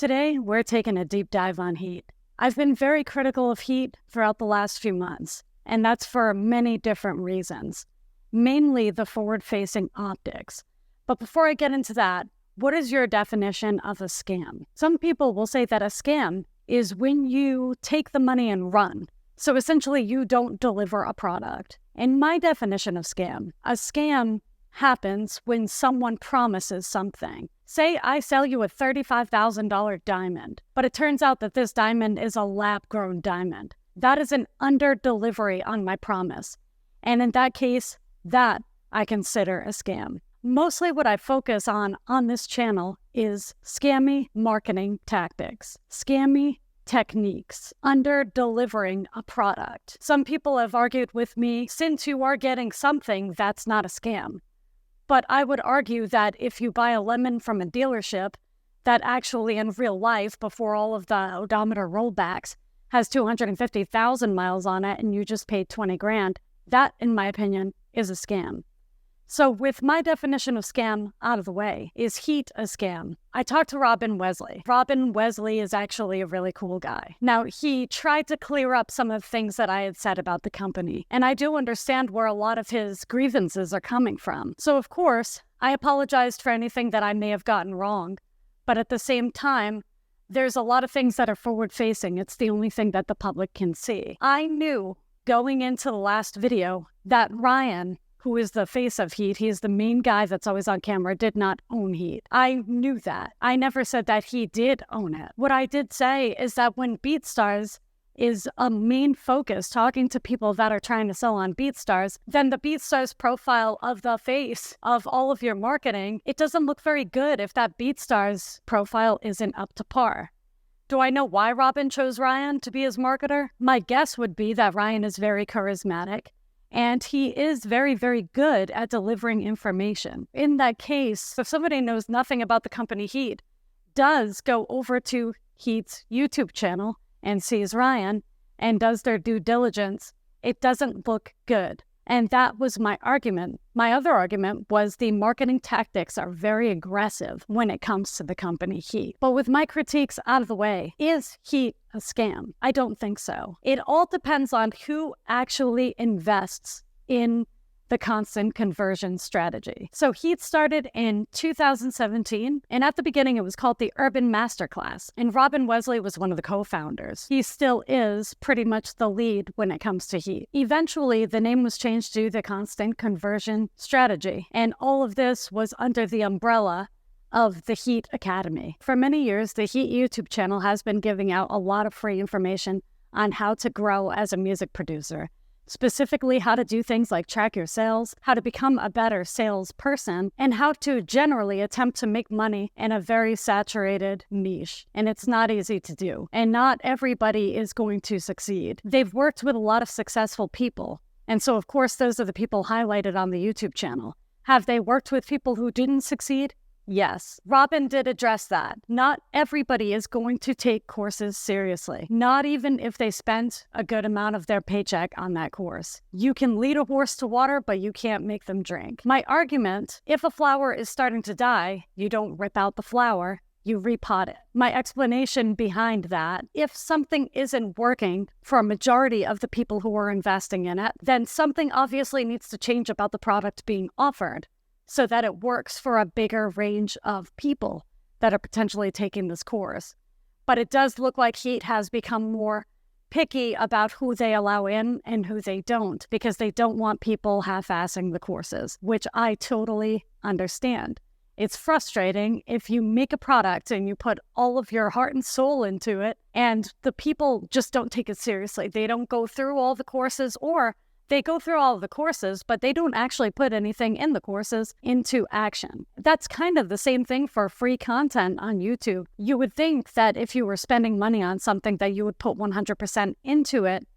Today, we're taking a deep dive on HEATE. I've been very critical of HEATE throughout the last few months, and that's for many different reasons, mainly the forward-facing optics. But before I get into that, what is your definition of a scam? Some people will say that a scam is when you take the money and run. So essentially, you don't deliver a product. In my definition of scam, a scam happens when someone promises something. Say I sell you a $35,000 diamond, but it turns out that this diamond is a lab-grown diamond. That is an under-delivery on my promise. And in that case, that I consider a scam. Mostly what I focus on this channel is scammy marketing tactics, scammy techniques, under-delivering a product. Some people have argued with me, since you are getting something, that's not a scam. But I would argue that if you buy a lemon from a dealership that actually in real life, before all of the odometer rollbacks, has 250,000 miles on it and you just paid 20 grand, that, in my opinion, is a scam. So with my definition of scam out of the way, is HEATE a scam? I talked to Robin Wesley. Robin Wesley is actually a really cool guy. Now, he tried to clear up some of the things that I had said about the company, and I do understand where a lot of his grievances are coming from. So, of course, I apologized for anything that I may have gotten wrong, but at the same time, there's a lot of things that are forward-facing. It's the only thing that the public can see. I knew going into the last video that Ryan, who is the face of HEATE, he's the main guy that's always on camera, did not own HEATE. I knew that. I never said that he did own it. What I did say is that when BeatStars is a main focus, talking to people that are trying to sell on BeatStars, then the BeatStars profile of the face of all of your marketing, it doesn't look very good if that BeatStars profile isn't up to par. Do I know why Robin chose Ryan to be his marketer? My guess would be that Ryan is very charismatic, and he is very, very good at delivering information. In that case, if somebody knows nothing about the company HEATE, does go over to HEATE's YouTube channel and sees Ryan and does their due diligence, it doesn't look good. And that was my argument. My other argument was the marketing tactics are very aggressive when it comes to the company HEATE. But with my critiques out of the way, is HEATE a scam? I don't think so. It all depends on who actually invests in the constant conversion strategy. So HEATE started in 2017, and at the beginning it was called the Urban Masterclass, and Robin Wesley was one of the co-founders. He still is pretty much the lead when it comes to HEATE. Eventually, the name was changed to the Constant Conversion Strategy, and all of this was under the umbrella of the HEATE Academy. For many years, the HEATE YouTube channel has been giving out a lot of free information on how to grow as a music producer. Specifically, how to do things like track your sales, how to become a better salesperson, and how to generally attempt to make money in a very saturated niche. And it's not easy to do. And not everybody is going to succeed. They've worked with a lot of successful people. And so, of course, those are the people highlighted on the YouTube channel. Have they worked with people who didn't succeed? Yes. Robin did address that. Not everybody is going to take courses seriously, not even if they spent a good amount of their paycheck on that course. You can lead a horse to water, but you can't make them drink. My argument, if a flower is starting to die, you don't rip out the flower, you repot it. My explanation behind that, if something isn't working for a majority of the people who are investing in it, then something obviously needs to change about the product being offered, so that it works for a bigger range of people that are potentially taking this course. But it does look like HEATE has become more picky about who they allow in and who they don't, because they don't want people half-assing the courses, which I totally understand. It's frustrating if you make a product and you put all of your heart and soul into it, and the people just don't take it seriously. They don't go through all the courses, or they go through all of the courses, but they don't actually put anything in the courses into action. That's kind of the same thing for free content on YouTube. You would think that if you were spending money on something that you would put 100% into it,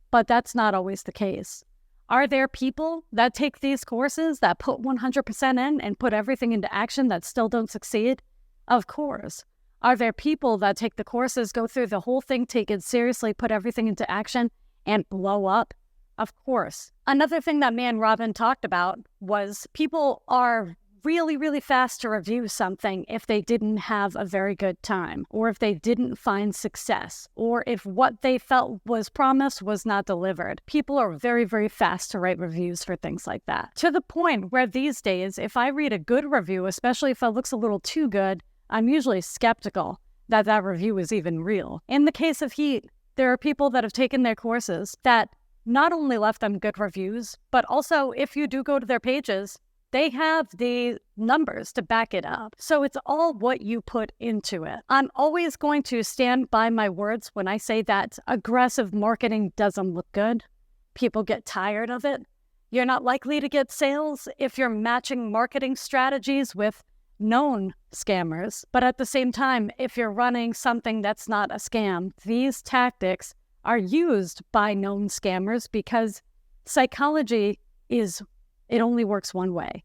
but that's not always the case. Are there people that take these courses that put 100% in and put everything into action that still don't succeed? Of course. Are there people that take the courses, go through the whole thing, take it seriously, put everything into action, and blow up? Of course. Another thing that me and Robin talked about was people are really, really fast to review something if they didn't have a very good time, or if they didn't find success, or if what they felt was promised was not delivered. People are very, very fast to write reviews for things like that. To the point where these days, if I read a good review, especially if it looks a little too good, I'm usually skeptical that that review is even real. In the case of HEATE, there are people that have taken their courses that not only left them good reviews, but also if you do go to their pages, they have the numbers to back it up. So it's all what you put into it. I'm always going to stand by my words when I say that aggressive marketing doesn't look good. People get tired of it. You're not likely to get sales if you're matching marketing strategies with known scammers. But at the same time, if you're running something that's not a scam, these tactics are used by known scammers because psychology it only works one way.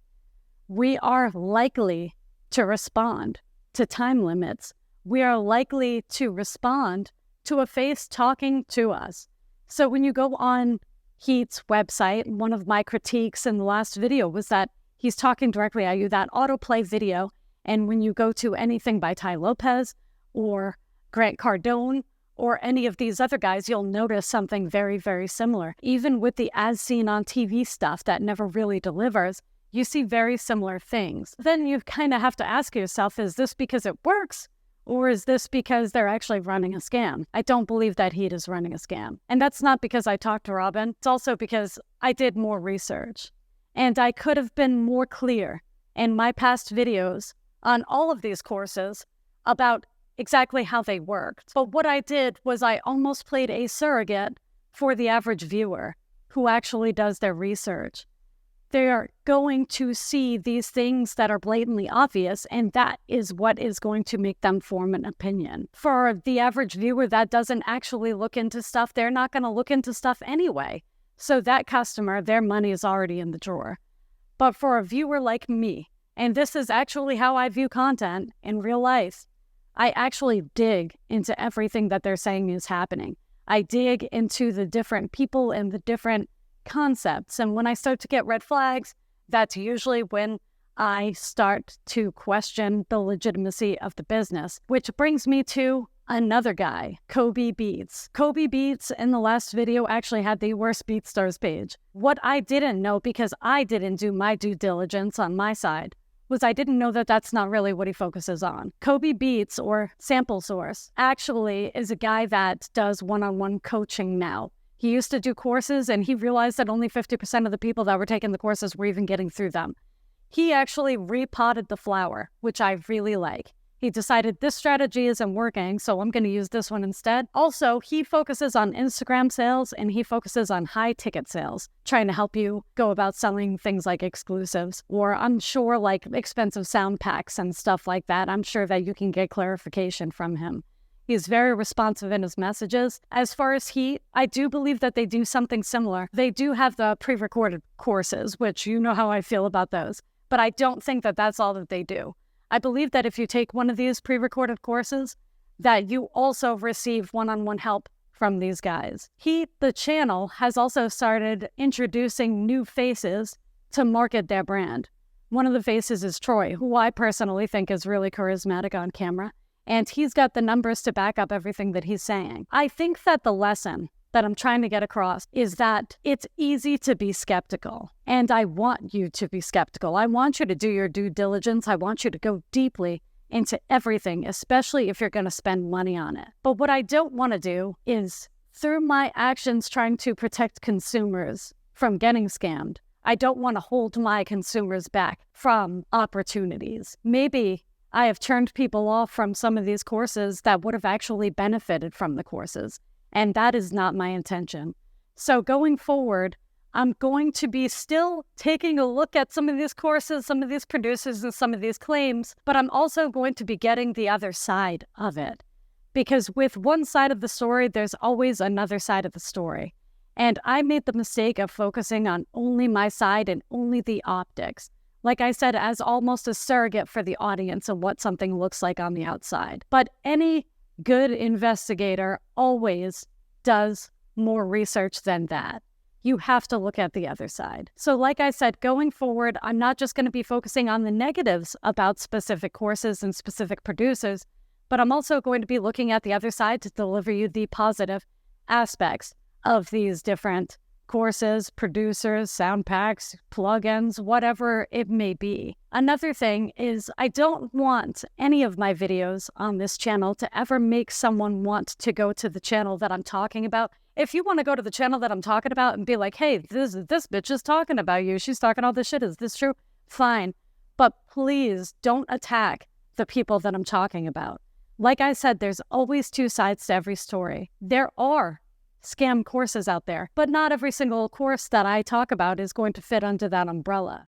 We are likely to respond to time limits. We are likely to respond to a face talking to us. So when you go on HEATE's website, one of my critiques in the last video was that he's talking directly at you, that autoplay video. And when you go to anything by Ty Lopez or Grant Cardone or any of these other guys, you'll notice something very, very similar. Even with the as seen on TV stuff that never really delivers, you see very similar things. Then you kind of have to ask yourself, is this because it works? Or is this because they're actually running a scam? I don't believe that HEATE is running a scam. And that's not because I talked to Robin. It's also because I did more research. And I could have been more clear in my past videos on all of these courses about exactly how they worked. But what I did was I almost played a surrogate for the average viewer who actually does their research. They are going to see these things that are blatantly obvious, and that is what is going to make them form an opinion. For the average viewer that doesn't actually look into stuff, they're not going to look into stuff anyway. So that customer, their money is already in the drawer. But for a viewer like me, and this is actually how I view content in real life, I actually dig into everything that they're saying is happening. I dig into the different people and the different concepts. And when I start to get red flags, that's usually when I start to question the legitimacy of the business, which brings me to another guy, Kobe Beats. Kobe Beats in the last video actually had the worst BeatStars page. What I didn't know, because I didn't do my due diligence on my side, was I didn't know that that's not really what he focuses on. Kobe Beats, or Sample Source, actually is a guy that does one-on-one coaching now. He used to do courses and he realized that only 50% of the people that were taking the courses were even getting through them. He actually repotted the flower, which I really like. He decided this strategy isn't working, so I'm going to use this one instead. Also, he focuses on Instagram sales and he focuses on high ticket sales, trying to help you go about selling things like exclusives, or I'm sure like expensive sound packs and stuff like that. I'm sure that you can get clarification from him. He's very responsive in his messages. As far as HEATE, I do believe that they do something similar. They do have the pre-recorded courses, which you know how I feel about those, but I don't think that that's all that they do. I believe that if you take one of these pre-recorded courses, that you also receive one-on-one help from these guys. HEATE, the channel, has also started introducing new faces to market their brand. One of the faces is Troy, who I personally think is really charismatic on camera, and he's got the numbers to back up everything that he's saying. I think that the lesson that I'm trying to get across is that it's easy to be skeptical. And I want you to be skeptical. I want you to do your due diligence. I want you to go deeply into everything, especially if you're going to spend money on it. But what I don't want to do is, through my actions trying to protect consumers from getting scammed, I don't want to hold my consumers back from opportunities. Maybe I have turned people off from some of these courses that would have actually benefited from the courses. And that is not my intention. So going forward, I'm going to be still taking a look at some of these courses, some of these producers, and some of these claims, but I'm also going to be getting the other side of it. Because with one side of the story, there's always another side of the story. And I made the mistake of focusing on only my side and only the optics. Like I said, as almost a surrogate for the audience of what something looks like on the outside. But any good investigator always does more research than that. you have to look at the other side. So like I said, going forward, I'm not just going to be focusing on the negatives about specific courses and specific producers, but I'm also going to be looking at the other side to deliver you the positive aspects of these different courses, producers, sound packs, plugins, whatever it may be. Another thing is I don't want any of my videos on this channel to ever make someone want to go to the channel that I'm talking about. If you want to go to the channel that I'm talking about and be like, hey, this bitch is talking about you, she's talking all this shit, is this true? Fine. But please don't attack the people that I'm talking about. Like I said, there's always two sides to every story. There are scam courses out there, but not every single course that I talk about is going to fit under that umbrella.